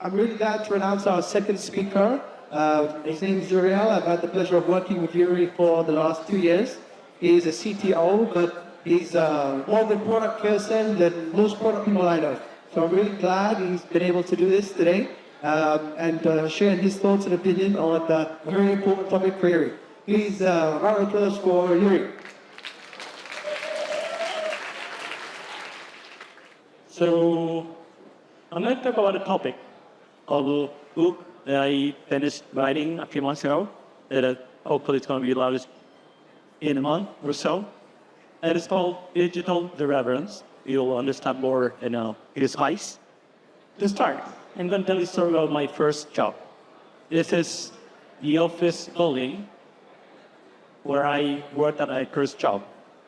I'm really glad to announce our second speaker. His name is Uriel. I've had the pleasure of working with Yuri for the last 2 years. He's a CTO, but he's more than product person than most product people I know. So I'm really glad he's been able to do this today and share his thoughts and opinion on a very important topic for Yuri. Please, round of applause for Yuri. So, I'm going to talk about a topic of a book that I finished writing a few months ago, that hopefully it's going to be launched in a month or so. And it's called Digital Irreverence. You'll understand more in its slice. To start, I'm going to tell you a story about my first job. This is the office building where I worked at my first job.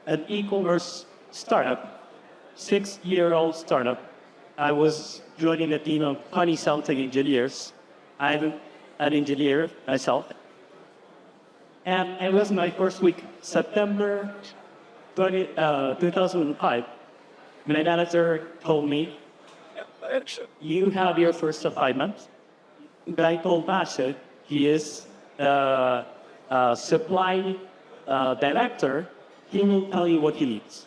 An e-commerce startup, 6-year-old startup. I was joining a team of 20-something engineers. I'm an engineer myself. And it was my first week, September 2005. My manager told me, you have your first assignment. The guy told MaaS, he is supply director. He will tell you what he needs.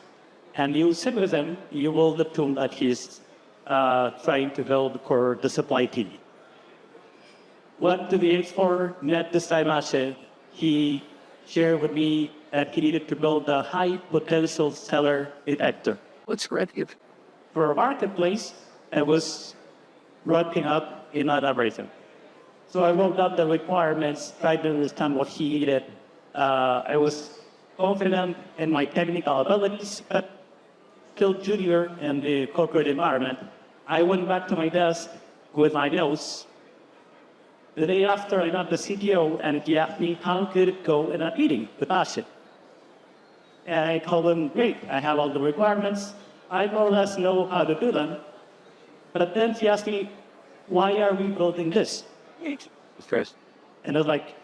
And you sit with him, you will look to him that he's trying to build for the supply team. Went to the X4, met this time MaaS. He shared with me that he needed to build a high potential seller detector. What's red? For a marketplace, it was ramping up in not everything. So I wrote out the requirements, tried to understand what he needed. I was confident in my technical abilities, but still junior in the corporate environment. I went back to my desk with my notes. The day after, I met the CTO, and he asked me how could it go in a meeting with MaaS. And I told him, great, I have all the requirements. I more or less know how to do them. But then he asked me, why are we building this? First. And I was like,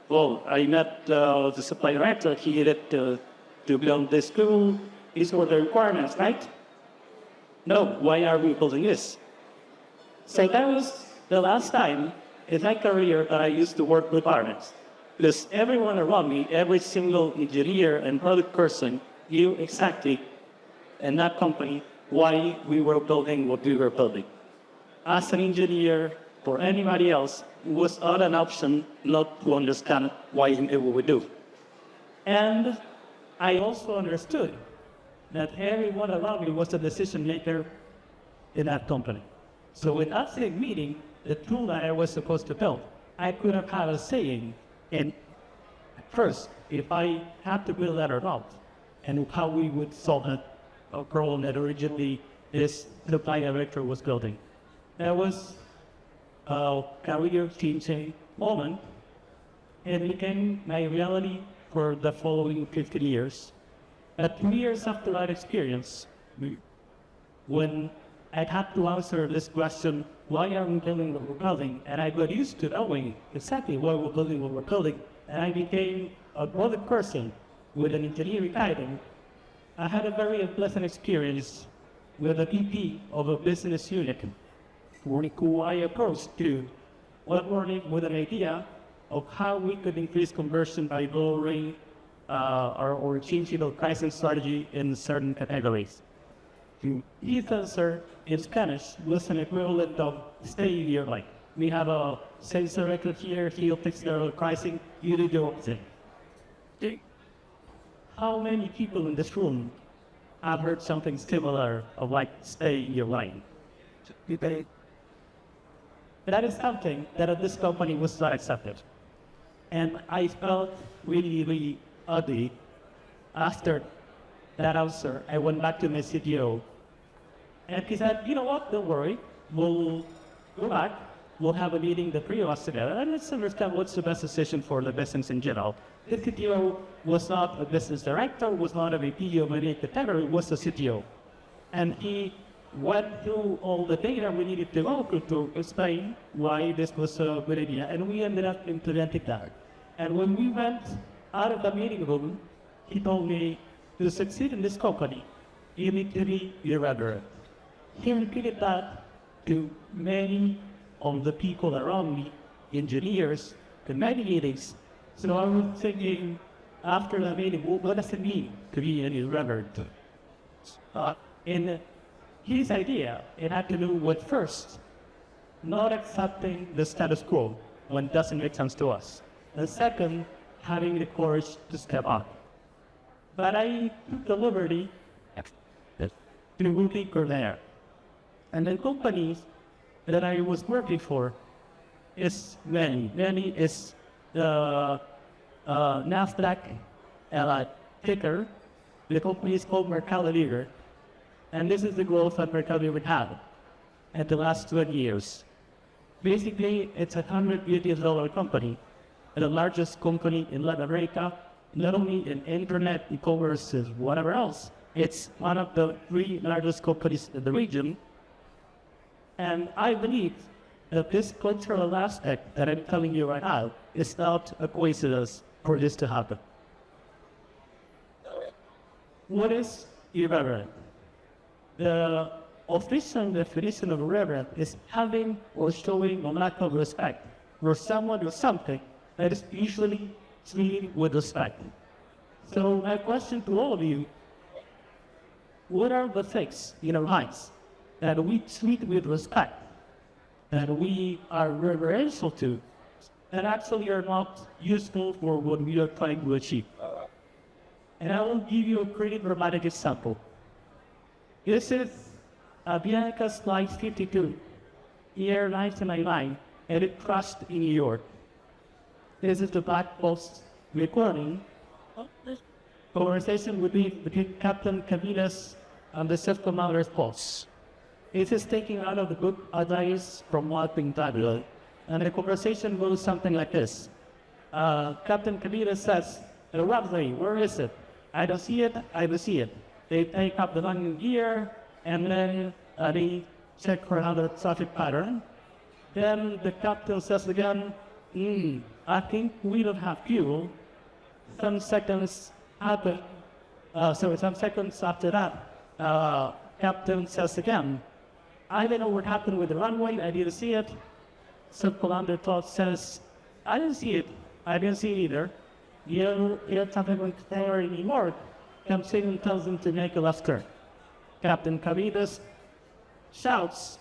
well, I met the supply director. He needed to build this tool. These were the requirements, right? No, why are we building this? So that was the last time in my career that I used the word requirements. Because everyone around me, every single engineer and product person knew exactly in that company why we were building what we were building. As an engineer, for anybody else, it was not an option not to understand why we did what we do. And I also understood that everyone around me was a decision maker in that company. So in that same meeting, the tool that I was supposed to build, I could have had a saying in first, if I had to build that or not, and how we would solve that problem that originally this supply director was building. That was a career-changing moment, and it became my reality for the following 15 years. At 2 years after that experience, when I had to answer this question, why are we building what we're building? And I got used to knowing exactly why we're building what we're building, and I became a product person with an engineering title. I had a very unpleasant experience with a VP of a business unit who I approached to one morning with an idea of how we could increase conversion by lowering or changing the pricing strategy in certain categories. His answer in Spanish was an equivalent of stay in your line. We have a sales director here, he'll fix the pricing, you do your own thing. How many people in this room have heard something similar of like stay in your line? That is something that at this company was not accepted. And I felt really, really ugly. After that answer, I went back to my CTO. And he said, you know what, don't worry. We'll go back. We'll have a meeting, the three of us together, and let's understand what's the best decision for the business in general. The CTO was not a business director, was not a VP of any category, was the CTO. And he went through all the data we needed to go through to explain why this was a good idea, and we ended up implementing that. And when we went out of the meeting room, he told me, to succeed in this company, you need to be irreverent. He repeated that to many of the people around me, engineers, to many meetings. So I was thinking, after the meeting, what does it mean to be an irreverent? In his idea, it had to do with first, not accepting the status quo when it doesn't make sense to us. And second, having the courage to step up. But I took the liberty to go deeper there. And the companies that I was working for is many. Many is the NASDAQ ticker. The company is called Mercado Libre. And this is the growth that Mercado Libre had in the last 20 years. Basically, it's a $100 billion company, and the largest company in Latin America, not only in internet, e-commerce, whatever else. It's one of the 3 largest companies in the region. And I believe that this cultural aspect that I'm telling you right now is not a coincidence for this to happen. What is irreverent? The official definition of irreverent is having or showing a lack of respect for someone or something that is usually treated with respect. So my question to all of you, what are the things in our lives that we treat with respect, that we are reverential to, that actually are not useful for what we are trying to achieve? And I will give you a pretty dramatic example. This is Bianca Slide 52, year 1999, and it crashed in New York. This is the Black Post recording. Conversation between Captain Caminas and the Chief Commander's boss. It is taken out of the book Advice from Walking Tabula, and the conversation goes something like this. Captain Caminas says, "Roughly, where is it? I don't see it, I don't see it." They take up the landing gear, and then they check for another traffic pattern. Then the captain says again, I think we don't have fuel. Some seconds happen. Some seconds after that, captain says again, I don't know what happened with the runway, I didn't see it. Sub-commander says, I didn't see it, I didn't see it either. You're not going to there anymore. Captain tells him to make a left turn. Captain Caminas shouts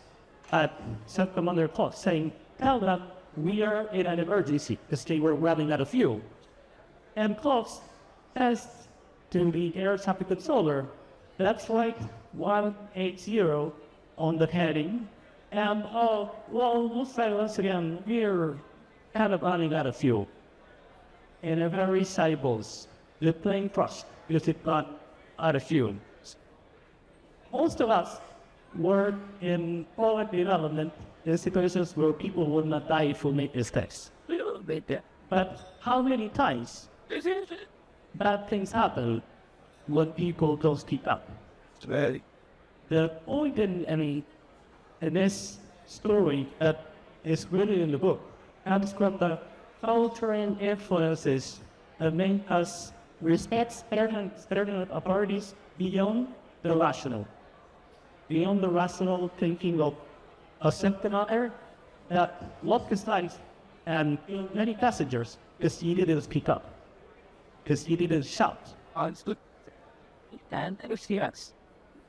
at Sub-Commander Kloss, saying, tell them we are in an emergency because they were running out of fuel. And Kloss says to the air traffic controller, that's flight 180 on the heading. And we'll silence again, we're kind of running out of fuel. In a very side voice, the plane crashed because it got out of fuel. Most of us work in product development in situations where people will not die if we make mistakes. But how many times bad things happen when people don't speak up? The point in this story that is written in the book comes from the cultural influences that make us respect certain authorities beyond the rational. Beyond the rational thinking of a certain other that lost his life and many passengers because he didn't speak up, because he didn't shout.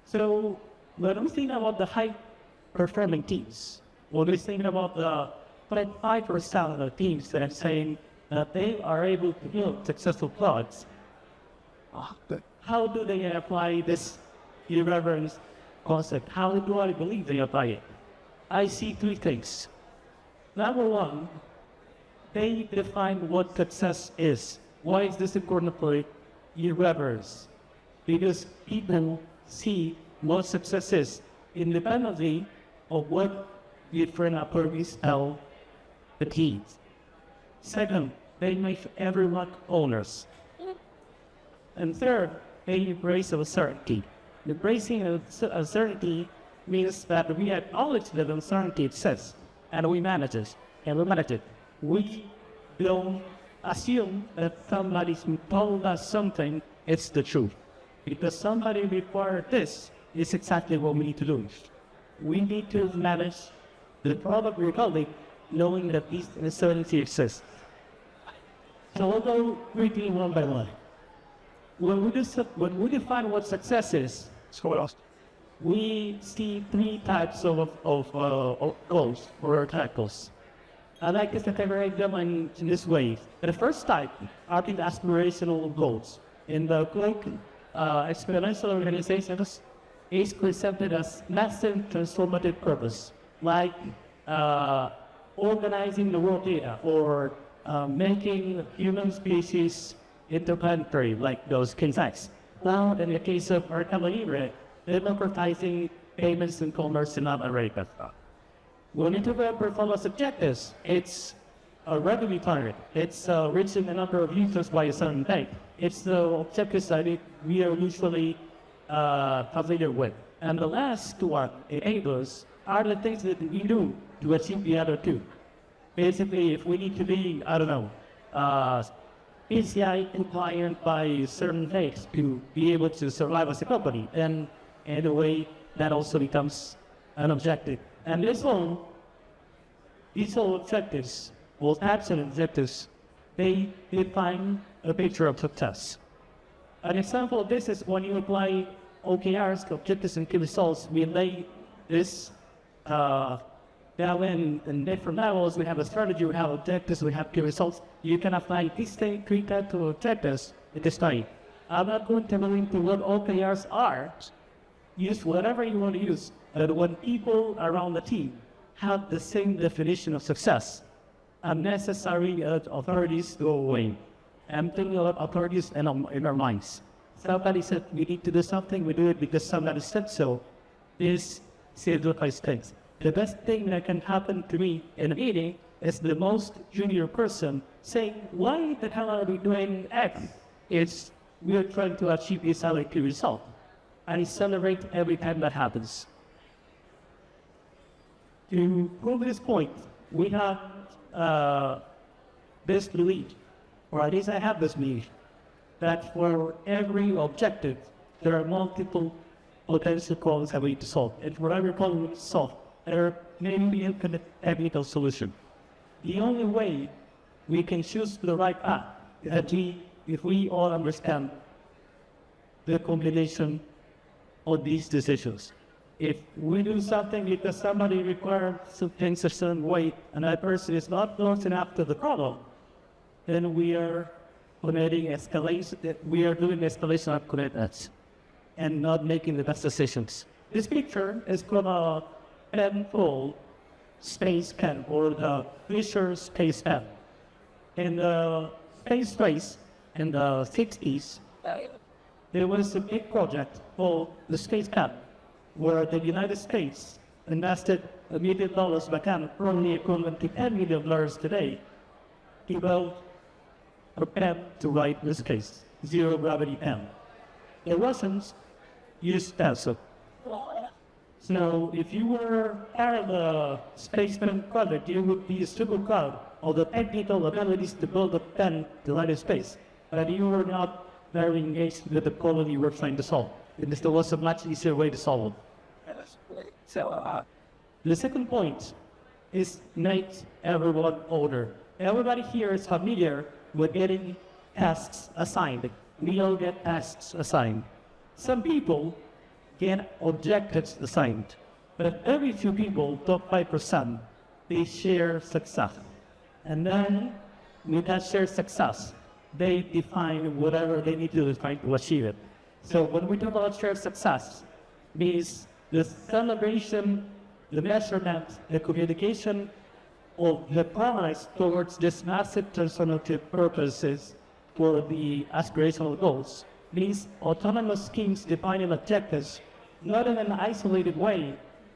So when we think about the high-performing teams, when we think about the 5% of the teams that are saying that they are able to build successful products, how do they apply this irreverence concept? How do I believe they apply it? I see 3 things. Number 1, they define what success is. Why is this important for irreverence? Because people see what success is independently of what different authorities tell the teams. Second, they make everyone owners. And third, they embrace uncertainty. Embracing uncertainty means that we acknowledge that uncertainty exists, and we manage it. We don't assume that somebody who told us something is the truth. Because somebody required this is exactly what we need to do. we need to manage the product we're building, knowing that these uncertainties exist. So we'll go quickly one by one. When we define what success is, we see three types of goals or titles. I like to categorize them in this way. The first type are the aspirational goals. In the quick exponential organizations, is presented as massive transformative purpose, like organizing the world data or making human species interplanetary, like those kinetics. Now, in the case of Mercado Libre, democratizing payments and commerce in Latin America. When you talk about performance objectives, it's a revenue target. It's reaching the number of users by a certain date. It's the objectives that we are usually familiar with. And the last one, enablers, are the things that we do to achieve the other two. Basically, if we need to be, I don't know, PCI compliant by certain dates to be able to survive as a company, then in a way that also becomes an objective. And these all objectives, or action objectives, they define a picture of success. An example of this is when you apply OKRs, objectives and key results, we lay this down in different levels. We have a strategy, we have objectives, we have key results. You can apply these three types of objectives in this study. I'm not going to go into what OKRs are. Use whatever you want to use. But when people around the team have the same definition of success, unnecessary authorities go away. I'm thinking about authorities in our minds. Somebody said we need to do something, we do it because somebody said so. This simplifies things. The best thing that can happen to me in a meeting is the most junior person saying, why the hell are we doing X? It's we are trying to achieve this other key result. And celebrate every time that happens. To prove this point, we have this belief, or at least I have this belief, that for every objective, there are multiple potential problems that we need to solve. And for every problem we need to solve, there may be infinite technical solution. The only way we can choose the right path is if we all understand the combination of these decisions. If we do something because somebody requires things a certain way and that person is not close enough to the problem, then we are committing escalation, we are doing escalation of commitments and not making the best decisions. This picture is from a pen-fold space pen, or the Fisher space pen. In the space race in the 60s, there was a big project called the Space Pen, where the United States invested $1 million back then, probably equivalent to $10 million today, to build a pen to write this case, zero gravity pen. The Russians used pencil. So if you were part of the space pen project, you would be super proud of the technical abilities to build a pen to write in space, but you were not very engaged with the problem you were trying to solve. And there was a much easier way to solve it. So, the second point is make everyone older. Everybody here is familiar with getting tasks assigned. We all get tasks assigned. Some people get objectives assigned, but very few people, top 5%, they share success. And then with that shared success, they define whatever they need to define to achieve it. So when we talk about shared success, means the celebration, the measurement, the communication of the progress towards this massive transformative purposes for the aspirational goals, means autonomous schemes defining objectives, not in an isolated way,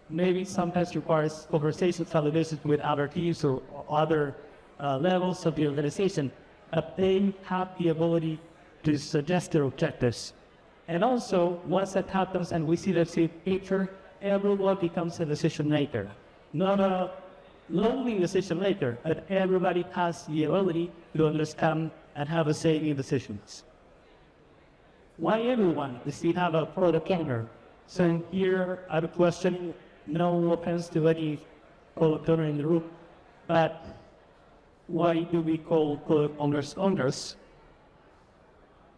maybe sometimes requires conversation, validation with other teams or other levels of the organization, but they have the ability to suggest their objectives. And also, once that happens and we see the same picture, everyone becomes a decision maker. Not a lonely decision maker, but everybody has the ability to understand and have a say in decisions. Why everyone? Does he have a product owner? So here I have a question, no offense to any product owner in the room, but why do we call product owners owners?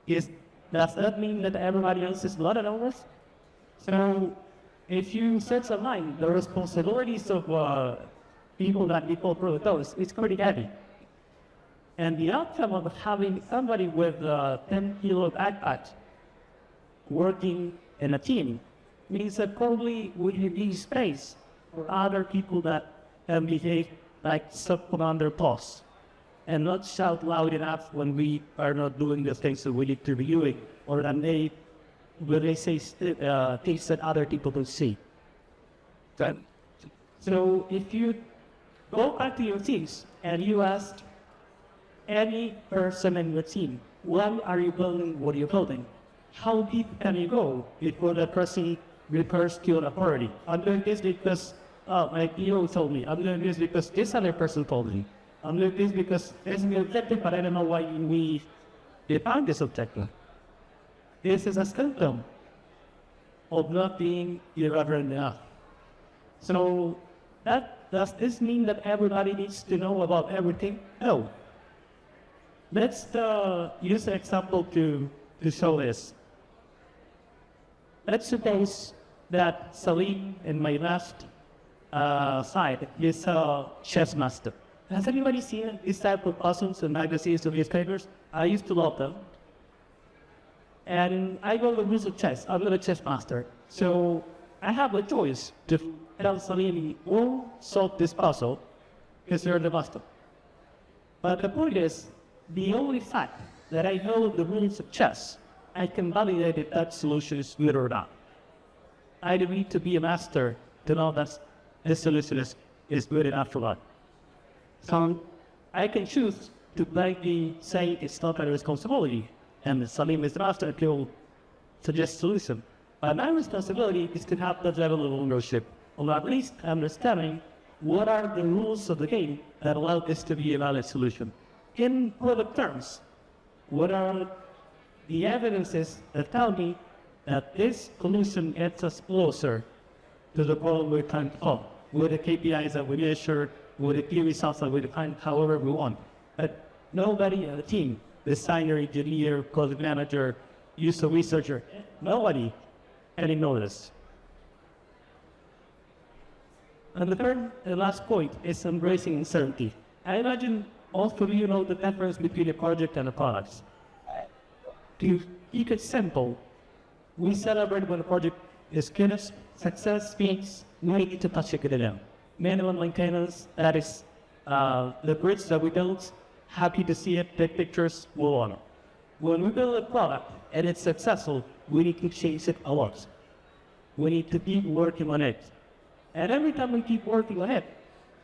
Does that mean that everybody else is not an owners? So if you search online, the responsibilities of people that we call product owners is pretty heavy. And the outcome of having somebody with a 10-kilo backpack working in a team means that probably we need space for other people that behave like sub-commander boss and not shout loud enough when we are not doing the things that we need to be doing, or when they say things that other people don't see. So if you go back to your teams and you ask any person in your team, why are you building what you're building? How deep can you go before the person refers to an authority? I'm doing this because my PO told me. I'm doing this because this other person told me. I'm doing this because this is the objective, but I don't know why we define this objective. This is a symptom of not being irreverent enough. So does this mean that everybody needs to know about everything? No. Let's use an example to show this. Let's suppose that Salim in my last side is a chess master. Has anybody seen this type of puzzles and magazines or newspapers? I used to love them. And I go to visit chess. I'm not a chess master. So I have a choice to tell Salim, we'll solve this puzzle because you're the master. But the point is, the only fact that I know the rules of chess, I can validate if that solution is good or not. I don't need to be a master to know that this solution is good enough for that. So I can choose to blindly say it's not my responsibility, and Salim is the master to suggest solution. But my responsibility is to have that level of ownership, or at least understanding what are the rules of the game that allow this to be a valid solution. In product terms, what are the evidences that tell me that this solution gets us closer to the goal we're trying to solve, with the KPIs that we measure, with the key results that we define however we want. But nobody on the team, designer, engineer, project manager, user researcher, nobody can ignore this. And the third and last point is embracing uncertainty. I imagine most of you know the difference between a project and a product. To keep it simple, we celebrate when a project is finished. Success means we need to touch it again. Minimum maintenance, that is the bridge that we built. Happy to see it, take pictures, move on. When we build a product and it's successful, we need to change it a lot. We need to keep working on it. And every time we keep working on it,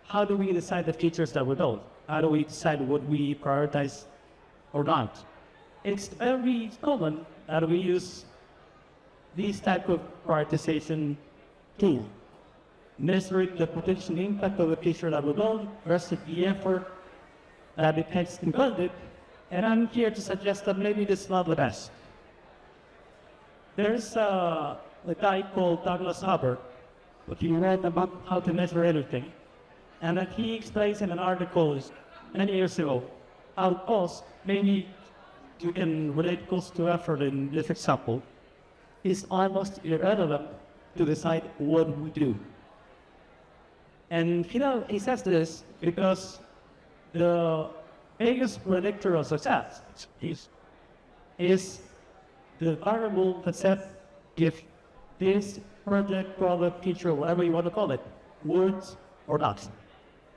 how do we decide the features that we build? How do we decide what we prioritize or not? It's very common that we use these type of prioritization tools. Measuring the potential impact of the feature that we build versus the effort that it takes to build it. And I'm here to suggest that maybe this is not the best. There's a guy called Douglas Hubbard, but he read about how to measure everything. And that he explains in an article many years ago how cost, maybe you can relate cost to effort in this example, is almost irrelevant to decide what we do. And he says this because the biggest predictor of success is the variable that says if this project, product, feature, whatever you want to call it, works or not.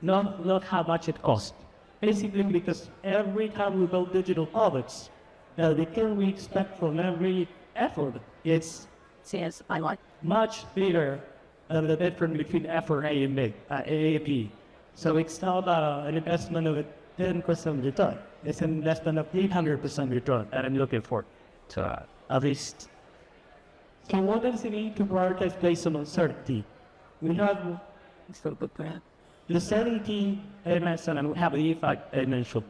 Not how much it costs. Basically because every time we build digital products, the return we expect from every effort is much bigger than the difference between effort A and B. So it's not an investment of a 10% return. It's an investment of 800% return that I'm looking for, at least. So what does it mean to prioritize based on uncertainty? We have the certainty dimension and we have the effect dimension.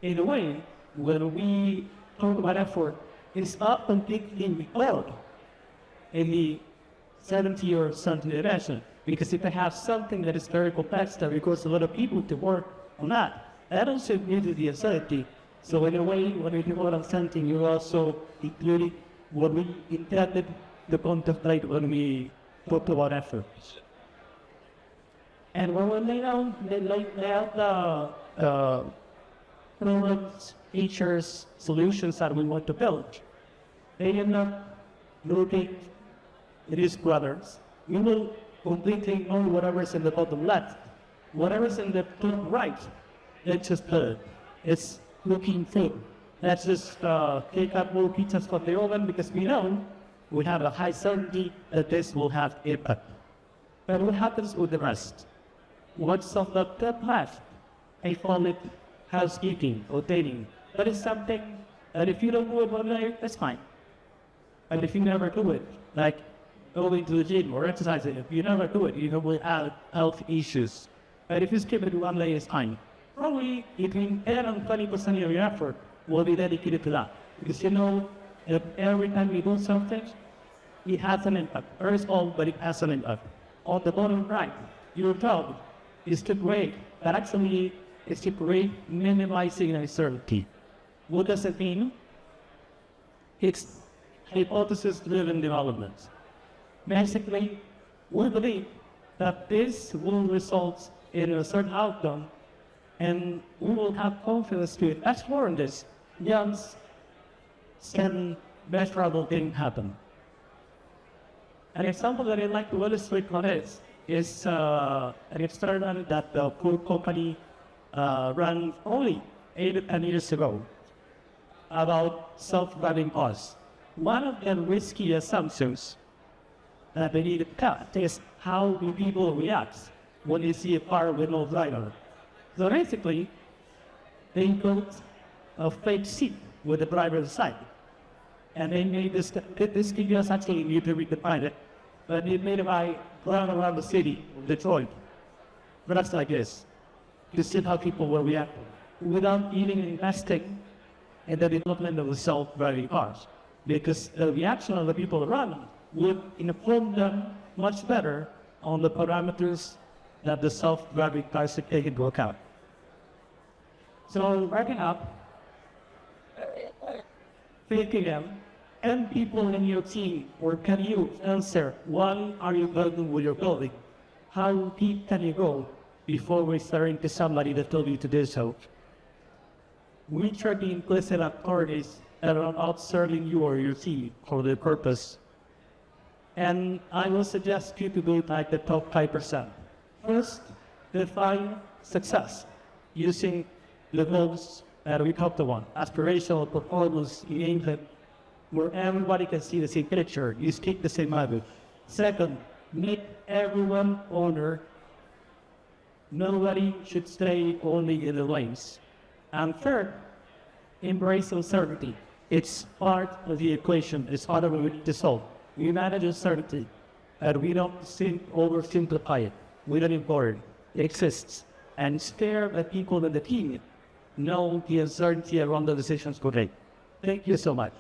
In a way, when we talk about effort, it's not completely declared in the 70 or something dimension. Because if I have something that is very complex that requires a lot of people to work on that also includes the uncertainty. So in a way, when we do about uncertainty, you also including what we intended to contemplate when we talked about efforts. And when we lay out the problems, features, solutions that we want to build, they end up looking at these brothers. We will completely know whatever's in the bottom left. Whatever's in the top right, let's just put it. It's looking thin. Let's just take up more pizzas from the oven because we know we have a high certainty that this will have impact. But what happens with the rest? What's on the top left? I call it housekeeping or dating. That is something that if you don't do it one day, that's fine. But if you never do it, like going to the gym or exercising, if you never do it, you will have health issues. But if you skip it one day, it's fine. Probably between 10 and 20% of your effort will be dedicated to that. Because if every time you do something, it has an impact. Very small, but it has an impact. On the bottom right, your job is to create, but actually it's to create minimizing uncertainty. What does it mean? It's hypothesis-driven development. Basically, we believe that this will result in a certain outcome, and we will have confidence to explore this. Yes, can measurable thing happen. An example that I'd like to illustrate on this is an experiment that the food company ran only 8 to 10 years ago about self-driving cars. One of the risky assumptions that they need to cut is how do people react when they see a car with no driver. So basically, they built a fake seat with the driver inside. And they made this video is actually new to redefine it, but they made it by running around the city of Detroit. But that's like this. You see how people will react without even investing in the development of the self-driving cars. Because the reaction of the people around would inform them much better on the parameters that the self-driving cars should take into account. So wrapping up, thinking them, and people in your team, or can you answer, what are you building with your building? How deep can you go before referring to somebody that told you to do so? Which are the implicit authorities that are not serving you or your team for their purpose? And I will suggest you to do like the top 5%. First, define success using the goals that we talked about, aspirational performance in England, where everybody can see the same picture, you speak the same language. Second, make everyone owner. Nobody should stay only in the lanes. And third, embrace uncertainty. It's part of the equation, it's part of what we need to solve. We manage uncertainty, and we don't oversimplify it. We don't ignore it. It exists. And stare at people in the team know the uncertainty around the decisions we take. Thank you so much.